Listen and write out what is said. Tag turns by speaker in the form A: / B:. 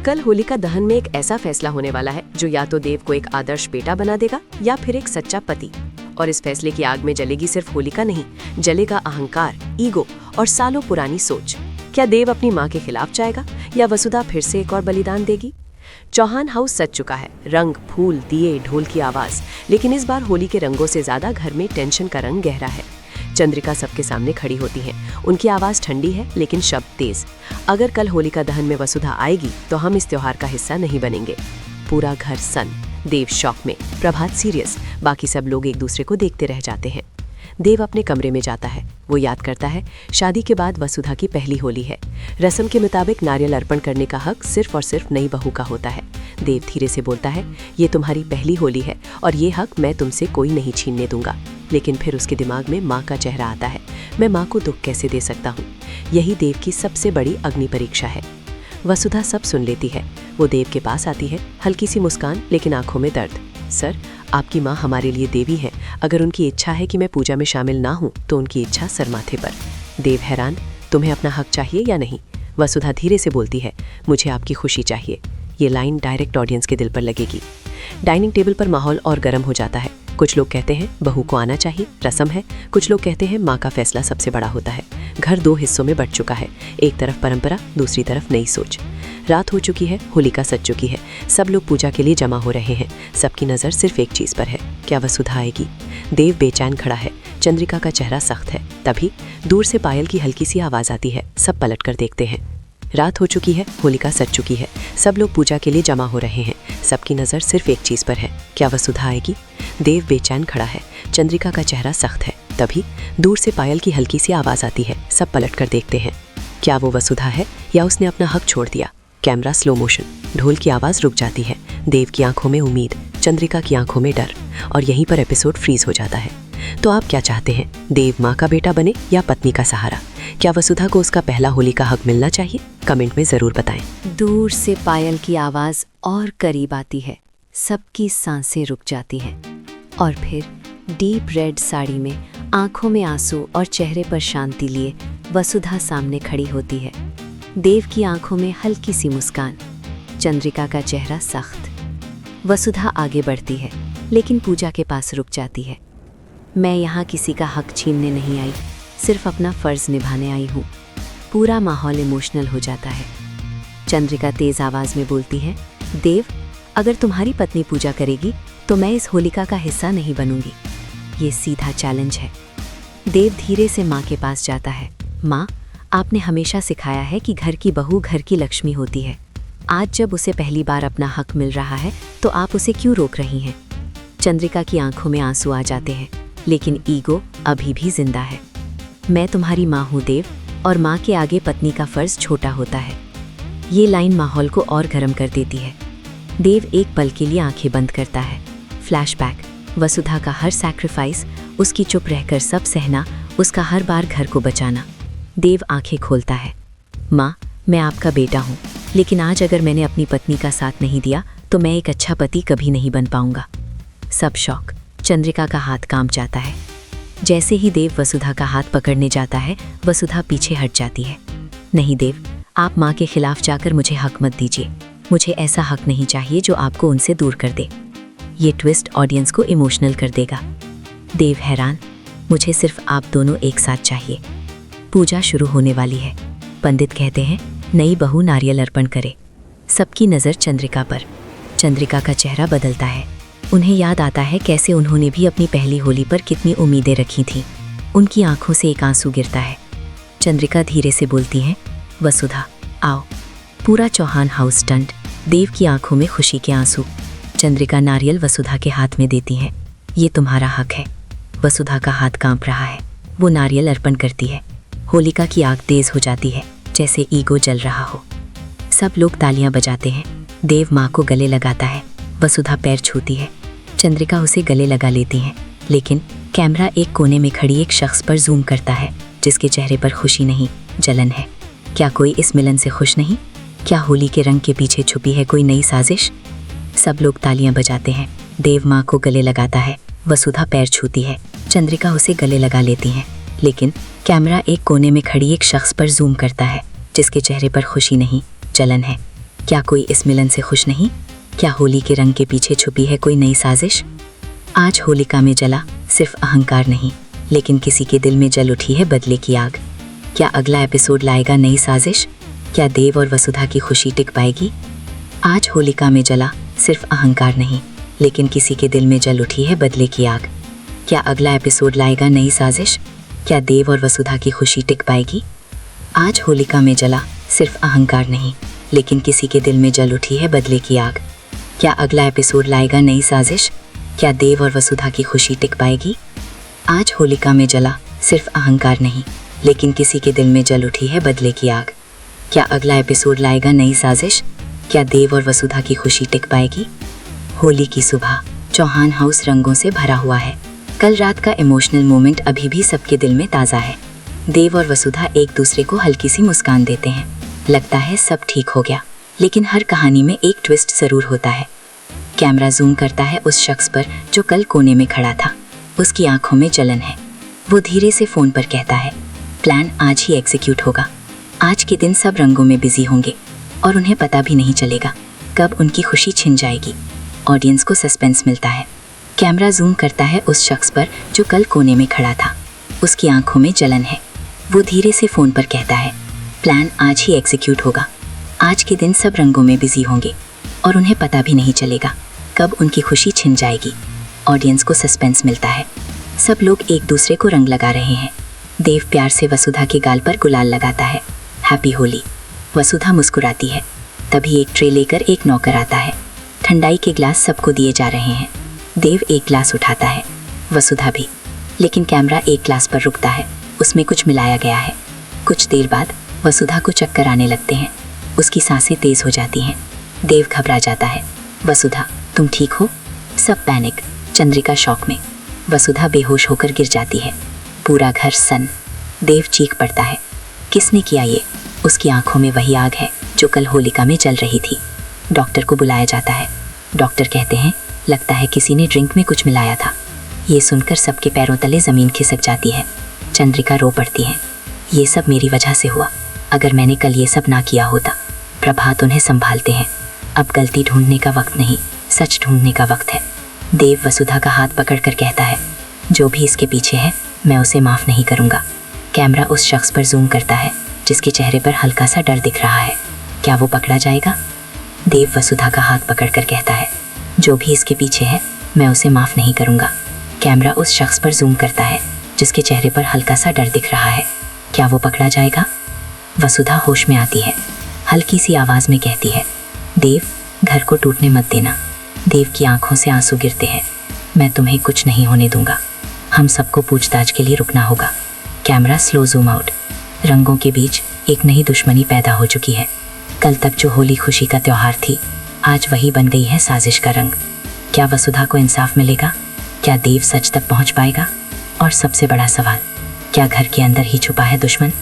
A: कल होलिका दहन में एक ऐसा फैसला होने वाला है जो या तो देव को एक आदर्श बेटा बना देगा या फिर एक सच्चा पति। और इस फैसले की आग में जलेगी सिर्फ होलिका नहीं, जलेगा अहंकार, ईगो और सालों पुरानी सोच। क्या देव अपनी माँ के खिलाफ जाएगा या वसुधा फिर से एक और बलिदान देगी? चौहान हाउस सज चुका है, रंग, फूल, दिए, ढोल की आवाज, लेकिन इस बार होली के रंगों से ज्यादा घर में टेंशन का रंग गहरा है। चंद्रिका सबके सामने खड़ी होती हैं। उनकी आवाज ठंडी है लेकिन शब्द तेज। अगर कल होलिका दहन में वसुधा आएगी तो हम इस त्योहार का हिस्सा नहीं बनेंगे। पूरा घर सन, देव शॉक में, प्रभात सीरियस, बाकी सब लोग एक दूसरे को देखते रह जाते हैं। देव अपने कमरे में जाता है। वो याद करता है शादी के बाद वसुधा की पहली होली है। रस्म के मुताबिक नारियल अर्पण करने का हक सिर्फ और सिर्फ नई बहू का होता है। देव धीरे से बोलता है, ये तुम्हारी पहली होली है और ये हक मैं तुमसे कोई नहीं छीनने दूंगा। लेकिन फिर उसके दिमाग में माँ का चेहरा आता है। मैं माँ को दुख कैसे दे सकता हूँ? यही देव की सबसे बड़ी अग्नि परीक्षा है। वसुधा सब सुन लेती है। वो देव के पास आती है, हल्की सी मुस्कान लेकिन आंखों में दर्द। सर, आपकी माँ हमारे लिए देवी है। अगर उनकी इच्छा है कि मैं पूजा में शामिल ना हूँ तो उनकी इच्छा सर माथे पर। देव हैरान, तुम्हें अपना हक चाहिए या नहीं? वसुधा धीरे से बोलती है, मुझे आपकी खुशी चाहिए। ये लाइन डायरेक्ट ऑडियंस के दिल पर लगेगी। डाइनिंग टेबल पर माहौल और गर्म हो जाता है। कुछ लोग कहते हैं बहू को आना चाहिए, रस्म है। कुछ लोग कहते हैं माँ का फैसला सबसे बड़ा होता है। घर दो हिस्सों में बंट चुका है, एक तरफ परंपरा, दूसरी तरफ नई सोच। रात हो चुकी है, होलिका सज चुकी है, सब लोग पूजा के लिए जमा हो रहे हैं। सबकी नज़र सिर्फ एक चीज़ पर है, क्या वसुधा आएगी? देव बेचैन खड़ा है, चंद्रिका का चेहरा सख्त है। तभी दूर से पायल की हल्की सी आवाज़ आती है। सब पलट कर देखते हैं। रात हो चुकी है, होलिका सज चुकी है, सब लोग पूजा के लिए जमा हो रहे हैं। सबकी नज़र सिर्फ एक चीज़ पर है, क्या वसुधा आएगी? देव बेचैन खड़ा है, चंद्रिका का चेहरा सख्त है। तभी दूर से पायल की हल्की सी आवाज़ आती है। सब पलट कर देखते हैं। क्या वो वसुधा है या उसने अपना हक छोड़ दिया? कैमरा स्लो मोशन, ढोल की आवाज़ रुक जाती है। देव की आंखों में उम्मीद, चंद्रिका की आंखों में डर, और यहीं पर एपिसोड फ्रीज हो जाता है। तो आप क्या चाहते हैं, देव माँ का बेटा बने या पत्नी का सहारा? क्या वसुधा को उसका पहला होली का हक मिलना चाहिए? कमेंट में ज़रूर बताएं।
B: दूर से पायल की आवाज़ और करीब आती है। सबकी सांसें रुक जाती हैं और फिर डीप रेड साड़ी में, आंखों में आंसू और चेहरे पर शांति लिए वसुधा सामने खड़ी होती है। देव की आंखों में हल्की सी मुस्कान, चंद्रिका का चेहरा सख्त। वसुधा आगे बढ़ती है लेकिन पूजा के पास रुक जाती है। मैं यहाँ किसी का हक छीनने नहीं आई, सिर्फ अपना फ़र्ज़ निभाने आई हूँ। पूरा माहौल इमोशनल हो जाता है। चंद्रिका तेज़ आवाज़ में बोलती है, देव, अगर तुम्हारी पत्नी पूजा करेगी तो मैं इस होलिका का हिस्सा नहीं बनूंगी। ये सीधा चैलेंज है। देव धीरे से माँ के पास जाता है। माँ, आपने हमेशा सिखाया है कि घर की बहू घर की लक्ष्मी होती है। आज जब उसे पहली बार अपना हक मिल रहा है तो आप उसे क्यों रोक रही हैं? चंद्रिका की आंखों में आंसू आ जाते हैं, लेकिन ईगो अभी भी जिंदा है। मैं तुम्हारी माँ हूँ देव, और माँ के आगे पत्नी का फ़र्ज़ छोटा होता है। ये लाइन माहौल को और गर्म कर देती है। देव एक पल के लिए आंखें बंद करता है। फ्लैशबैक, वसुधा का हर सैक्रिफाइस, उसकी चुप रहकर सब सहना, उसका हर बार घर को बचाना। देव आंखें खोलता है। माँ, मैं आपका बेटा हूँ, लेकिन आज अगर मैंने अपनी पत्नी का साथ नहीं दिया तो मैं एक अच्छा पति कभी नहीं बन पाऊंगा। सब शौक। चंद्रिका का हाथ कांप जाता है। जैसे ही देव वसुधा का हाथ पकड़ने जाता है, वसुधा पीछे हट जाती है। नहीं देव, आप माँ के खिलाफ जाकर मुझे हक मत दीजिए। मुझे ऐसा हक नहीं चाहिए जो आपको उनसे दूर कर दे। ये ट्विस्ट ऑडियंस को इमोशनल कर देगा। देव हैरान, मुझे सिर्फ आप दोनों एक साथ चाहिए। पूजा शुरू होने वाली है। पंडित कहते हैं, नई बहू नारियल अर्पण करे। सबकी नज़र चंद्रिका पर। चंद्रिका का चेहरा बदलता है। उन्हें याद आता है कैसे उन्होंने भी अपनी पहली होली पर कितनी उम्मीदें रखी थीं। उनकी आंखों से एक आंसू गिरता है। चंद्रिका धीरे से बोलती हैं, वसुधा आओ। पूरा चौहान हाउस स्टंट, देव की आंखों में खुशी के आंसू। चंद्रिका नारियल वसुधा के हाथ में देती हैं। ये तुम्हारा हक है। वसुधा का हाथ कांप रहा है। वो नारियल अर्पण करती है। होलिका की आग तेज हो जाती है, जैसे ईगो जल रहा हो। सब लोग तालियां बजाते हैं। देव माँ को गले लगाता है। वसुधा पैर छूती है। चंद्रिका उसे गले लगा लेती हैं, लेकिन कैमरा एक कोने में खड़ी एक शख्स पर जूम करता है, जिसके चेहरे पर खुशी नहीं, जलन है। क्या कोई इस मिलन से खुश नहीं? क्या होली के रंग के पीछे छुपी है कोई नई साजिश? सब लोग तालियां बजाते हैं। देव माँ को गले लगाता है। वसुधा पैर छूती है। चंद्रिका उसे गले लगा लेती हैं, लेकिन कैमरा एक कोने में खड़ी एक शख्स पर जूम करता है, जिसके चेहरे पर खुशी नहीं, जलन है।
C: क्या कोई इस मिलन से खुश नहीं? क्या होली के रंग के पीछे छुपी है कोई नई साजिश? आज होलिका में जला सिर्फ अहंकार नहीं, लेकिन किसी के दिल में जल उठी है बदले की आग। क्या अगला एपिसोड लाएगा नई साजिश? क्या देव और वसुधा की खुशी टिक पाएगी? आज होलिका में जला सिर्फ अहंकार नहीं, लेकिन किसी के दिल में जल उठी है बदले की आग। क्या अगला एपिसोड लाएगा नई साजिश? क्या देव और वसुधा की खुशी टिक पाएगी? आज होलिका में जला सिर्फ अहंकार नहीं, लेकिन किसी के दिल में जल उठी है बदले की आग। क्या अगला एपिसोड लाएगा नई साजिश? क्या देव और वसुधा की खुशी टिक पाएगी? आज होलिका में जला सिर्फ अहंकार नहीं, लेकिन किसी के दिल में जल उठी है बदले की आग। क्या अगला एपिसोड लाएगा नई साजिश? क्या देव और वसुधा की खुशी टिक पाएगी? होली की सुबह चौहान हाउस रंगों से भरा हुआ है। कल रात का इमोशनल मोमेंट अभी भी सबके दिल में ताज़ा है। देव और वसुधा एक दूसरे को हल्की सी मुस्कान देते हैं। लगता है सब ठीक हो गया, लेकिन हर कहानी में एक ट्विस्ट ज़रूर होता है। कैमरा जूम करता है उस शख्स पर जो कल कोने में खड़ा था। उसकी आंखों में जलन है। वो धीरे से फ़ोन पर कहता है, प्लान आज ही एग्जीक्यूट होगा। आज के दिन सब रंगों में बिजी होंगे और उन्हें पता भी नहीं चलेगा कब उनकी खुशी छिन जाएगी। ऑडियंस को सस्पेंस मिलता है। कैमरा जूम करता है उस शख्स पर जो कल कोने में खड़ा था। उसकी आंखों में जलन है। वो धीरे से फ़ोन पर कहता है, प्लान आज ही एग्जीक्यूट होगा। आज के दिन सब रंगों में बिजी होंगे और उन्हें पता भी नहीं चलेगा कब उनकी खुशी छिन जाएगी। ऑडियंस को सस्पेंस मिलता है। सब लोग एक दूसरे को रंग लगा रहे हैं। देव प्यार से वसुधा के गाल पर गुलाल लगाता है। हैप्पी होली। वसुधा मुस्कुराती है। तभी एक ट्रे लेकर एक नौकर आता है। ठंडाई के ग्लास सबको दिए जा रहे हैं। देव एक ग्लास उठाता है, वसुधा भी, लेकिन कैमरा एक ग्लास पर रुकता है। उसमें कुछ मिलाया गया है। कुछ देर बाद वसुधा को चक्कर आने लगते हैं। उसकी सांसें तेज हो जाती हैं। देव घबरा जाता है। वसुधा, तुम ठीक हो? सब पैनिक। चंद्रिका शॉक में। वसुधा बेहोश होकर गिर जाती है। पूरा घर सन। देव चीख पड़ता है, किसने किया ये? उसकी आंखों में वही आग है जो कल होलिका में जल रही थी। डॉक्टर को बुलाया जाता है। डॉक्टर कहते हैं, लगता है किसी ने ड्रिंक में कुछ मिलाया था। ये सुनकर सबके पैरों तले ज़मीन खिसक जाती है। चंद्रिका रो पड़ती है। ये सब मेरी वजह से हुआ। अगर मैंने कल ये सब ना किया होता। प्रभात उन्हें संभालते हैं। अब गलती ढूंढने का वक्त नहीं, सच ढूंढने का वक्त है। देव वसुधा का हाथ पकड़कर कहता है, जो भी इसके पीछे है मैं उसे माफ़ नहीं करूँगा। कैमरा उस शख्स पर जूम करता है जिसके चेहरे पर हल्का सा डर दिख रहा है। क्या वो पकड़ा जाएगा? देव वसुधा का हाथ पकड़कर कहता है, जो भी इसके पीछे है मैं उसे माफ़ नहीं करूँगा। कैमरा उस शख्स पर जूम करता है जिसके चेहरे पर हल्का सा डर दिख रहा है। क्या वो पकड़ा जाएगा? वसुधा होश में आती है। हल्की सी आवाज़ में कहती है, देव, घर को टूटने मत देना। देव की आंखों से आंसू गिरते हैं। मैं तुम्हें कुछ नहीं होने दूंगा। हम सबको पूछताछ के लिए रुकना होगा। Camera slow zoom out. रंगों के बीच एक नई दुश्मनी पैदा हो चुकी है। कल तक जो होली खुशी का त्यौहार थी, आज वही बन गई है साजिश का रंग। क्या वसुधा को इंसाफ मिलेगा? क्या देव सच तक पहुंच पाएगा? और सबसे बड़ा सवाल, क्या घर के अंदर ही छुपा है दुश्मन?